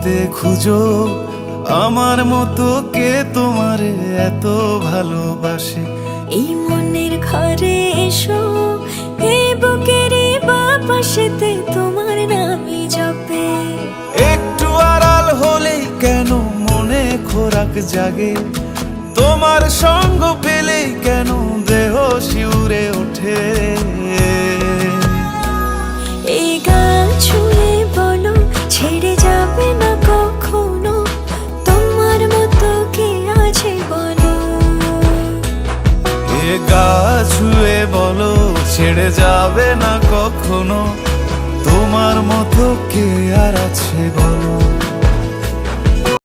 পৃথিবীতে খুঁজো আমার মতো কে তোমারে এত ভালোবাসে। এই মনের ঘরে এসো, এই বুকেরই বাপাশেতে তোমার নামই জপে। একটু আড়াল হলেই কেন মনে খোরাক জাগে, তোমার সঙ্গ পেলেই কেন দেহ শিউরে ওঠে। এই গান ছুঁয়ে বলো ছেড়ে যাবে না কখনো, তোমার মতো কে আছে বলো। এ গা ছুঁয়ে বলো ছেড়ে যাবে না কখনো, তোমার মতো কে আর আছে বলো।